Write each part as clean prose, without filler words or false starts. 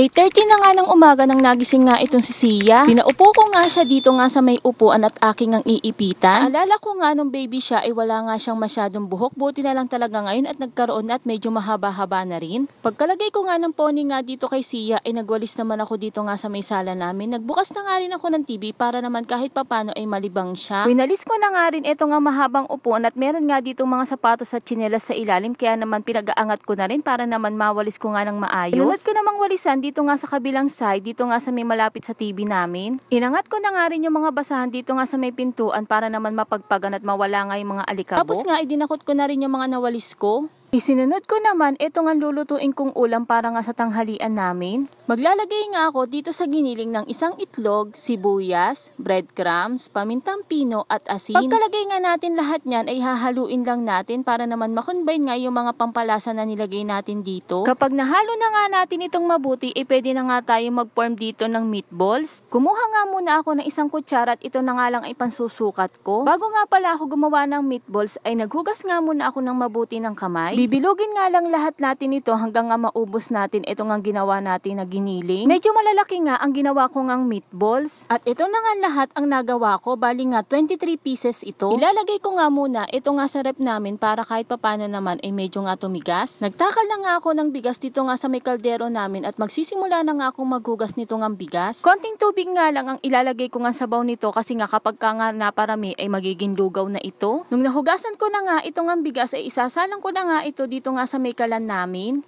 8:30 na nga ng umaga nang nagising nga itong si Sia. Pinaupo ko nga siya dito nga sa may upuan at aking ang iipitan. Alala ko nga nung baby siya ay wala nga siyang masyadong buhok. Buti na lang talaga ngayon at nagkaroon na at medyo mahaba-haba na rin. Pagkalagay ko nga ng pony nga dito kay Sia ay nagwalis naman ako dito nga sa may sala namin. Nagbukas na nga rin ako ng TV para naman kahit papano ay malibang siya. Winalis ko na nga rin ito nga mahabang upuan at meron nga dito mga sapatos at tsinelas sa ilalim kaya naman pinag-aangat ko na rin para naman mawalis ko nga ng maayos. Inunod ko namang walisan dito nga sa kabilang side, dito nga sa may malapit sa TV namin. Inangat ko na nga rin yung mga basahan dito nga sa may pintuan para naman mapagpagan at mawala nga yung mga alikabok. Tapos nga idinakot ko na rin yung mga nawalis ko. Isinunod ko naman itong ang lulutuin kong ulam para nga sa tanghalian namin. Maglalagay nga ako dito sa giniling ng isang itlog, sibuyas, breadcrumbs, pamintang pino at asin. Pagkalagay nga natin lahat niyan ay hahaluin lang natin para naman makonbine nga yung mga pampalasa na nilagay natin dito. Kapag nahalo na nga natin itong mabuti, pwede na nga tayo mag-form dito ng meatballs. Kumuha nga muna ako ng isang kutsara at ito na nga lang ay pansusukat ko. Bago nga pala ako gumawa ng meatballs ay naghugas nga muna ako ng mabuti ng kamay. Bibilugin nga lang lahat natin ito hanggang nga maubos natin ito nga ginawa natin na giniling. Medyo malalaki nga ang ginawa ko ngang meatballs. At ito na nga lahat ang nagawa ko. Bali nga 23 pieces ito. Ilalagay ko nga muna ito nga sa rep namin para kahit papano naman ay medyo nga tumigas. Nagtakal na nga ako ng bigas dito nga sa may kaldero namin at magsisimula na nga akong maghugas nito ngang bigas. Konting tubig nga lang ang ilalagay ko nga sabaw nito kasi nga kapag ka nga naparami ay magiging lugaw na ito. Nung nahugasan ko na nga ito ngang bigas ay isasalang ko na nga ito dito nga sa may kalan namin.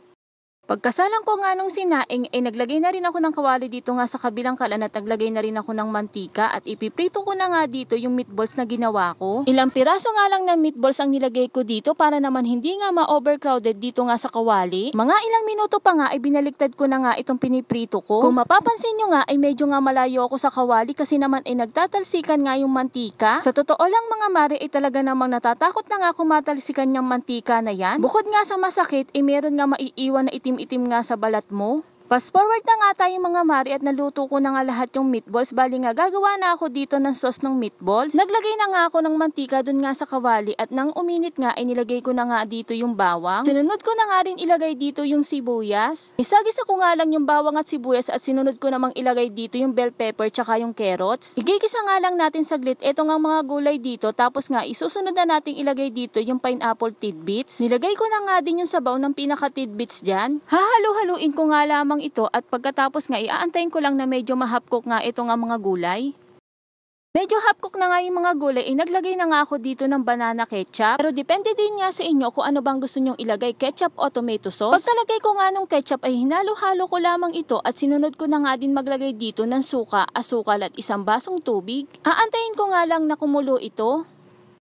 Pagkasalang ko nga nung sinaing ay naglagay na rin ako ng kawali dito nga sa kabilang kalan at naglagay na rin ako ng mantika at ipiprito ko na nga dito yung meatballs na ginawa ko. Ilang piraso nga lang ng meatballs ang nilagay ko dito para naman hindi nga ma-overcrowded dito nga sa kawali. Mga ilang minuto pa nga ay binaliktad ko na nga itong piniprito ko. Kung mapapansin nyo nga ay medyo nga malayo ako sa kawali kasi naman ay nagtatalsikan nga yung mantika. Sa totoo lang mga mare ay talaga namang natatakot na nga kung matalsikan yung mantika na yan. Bukod nga sa masakit ay meron nga maiiwan na itim nga sa balat mo. Fast forward na nga tayo mga mari at naluto ko na nga lahat yung meatballs. Bali nga gagawa na ako dito ng sauce ng meatballs. Naglagay na nga ako ng mantika dun nga sa kawali at nang uminit nga ay nilagay ko na nga dito yung bawang. Sinunod ko na nga rin ilagay dito yung sibuyas. Isagisa ko nga lang yung bawang at sibuyas at sinunod ko namang ilagay dito yung bell pepper tsaka yung carrots. Igigisa nga lang natin saglit ito nga mga gulay dito tapos nga isusunod na nating ilagay dito yung pineapple tidbits. Nilagay ko na nga din yung sabaw ng pinaka tidbits dyan. Hahalo-haluin ko nga lamang ito at pagkatapos nga iaantayin ko lang na medyo mahapkok nga ito nga mga gulay. Medyo hapkok na nga yung mga gulay, naglagay na nga ako dito ng banana ketchup. Pero depende din nga sa inyo kung ano bang gusto nyong ilagay, ketchup o tomato sauce. Pagkalagay ko nga ng ketchup ay hinalo-halo ko lamang ito at sinunod ko na nga din maglagay dito ng suka, asukal at isang basong tubig. Aantayin ko nga lang na kumulo ito.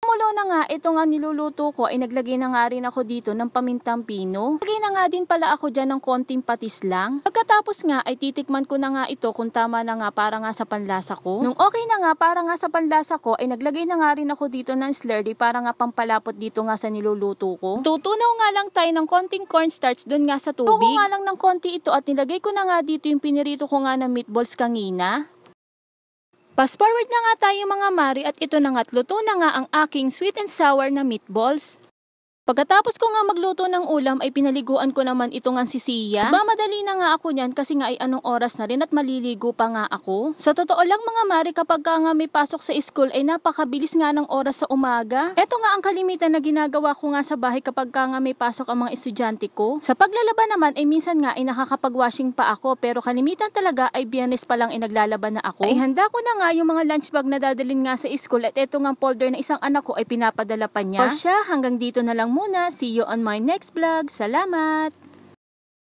Kumulo na nga, ito nga niluluto ko ay naglagay na nga rin ako dito ng pamintang pino. Naglagay na nga din pala ako dyan ng konting patis lang. Pagkatapos nga ay titikman ko na nga ito kung tama na nga para nga sa panlasa ko. Nung okay na nga para nga sa panlasa ko ay naglagay na nga rin ako dito ng slurry para nga pampalapot dito nga sa niluluto ko. Tutunaw nga lang tayo ng konting cornstarch dun nga sa tubig. Tuko nga lang ng konti ito at nilagay ko na nga dito yung pinirito ko nga na meatballs kanina. Fast forward na nga tayo mga mari at ito na nga't luto na nga ang aking sweet and sour na meatballs. Pagkatapos ko nga magluto ng ulam ay pinaliguan ko naman ito nga si Sia. Mamadali na nga ako niyan kasi nga ay anong oras na rin at maliligo pa nga ako. Sa totoo lang mga mari kapag ka nga may pasok sa school ay napakabilis nga ng oras sa umaga. Ito nga ang kalimitan na ginagawa ko nga sa bahay kapag ka nga may pasok ang mga estudyante ko. Sa paglalaba naman ay minsan nga ay nakakapag-washing pa ako pero kalimitan talaga ay Biyernes pa lang ay naglalaba na ako. Ay handa ko na nga yung mga lunch bag na dadalhin nga sa school at ito nga folder na isang anak ko ay pinapadala pa niya. O siya, hanggang dito na lang muna. See you on my next vlog. Salamat!